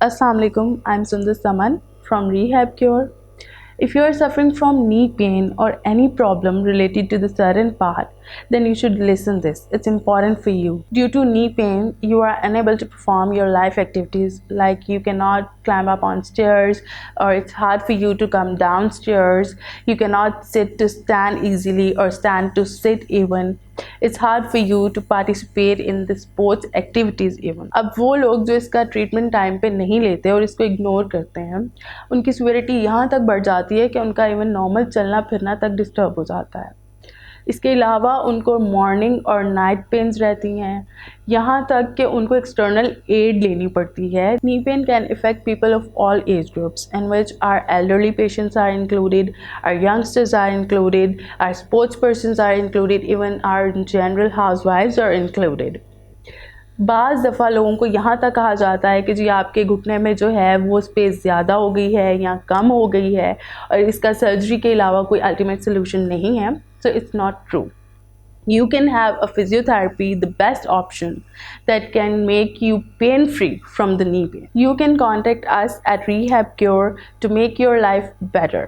Assalamu alaikum, I'm Sundar Saman from Rehab Cure. If you are suffering from knee pain or any problem related to the certain part, then you should listen this. It's important for you. Due to knee pain, you are unable to perform your life activities, like you cannot climb up on stairs, or it's hard for you to come downstairs. You cannot sit to stand easily or stand to sit even. It's hard for you to participate in the sports activities even. अब वो लोग जो इसका treatment time पे नहीं लेते और इसको इग्नोर करते हैं, उनकी सिवियरिटी यहाँ तक बढ़ जाती है कि उनका इवन नॉर्मल चलना फिरना तक डिस्टर्ब हो जाता है। इसके अलावा उनको मॉर्निंग और नाइट पेन्स रहती हैं, यहाँ तक कि उनको एक्सटर्नल एड लेनी पड़ती है। Knee pain can effect people of all age groups in which are elderly patients are included, are youngsters are included, are sports persons are included, even are general housewifes are included. बाज़ दफ़ा लोगों को यहाँ तक कहा जाता है कि जी आपके घुटने में जो है वो स्पेस ज़्यादा हो गई है या कम हो गई है और इसका सर्जरी के अलावा कोई अल्टीमेट सोल्यूशन नहीं है। So it's not true. You can have a physiotherapy, the best option that can make you pain free from the knee pain. You can contact us at Rehab Cure to make your life better.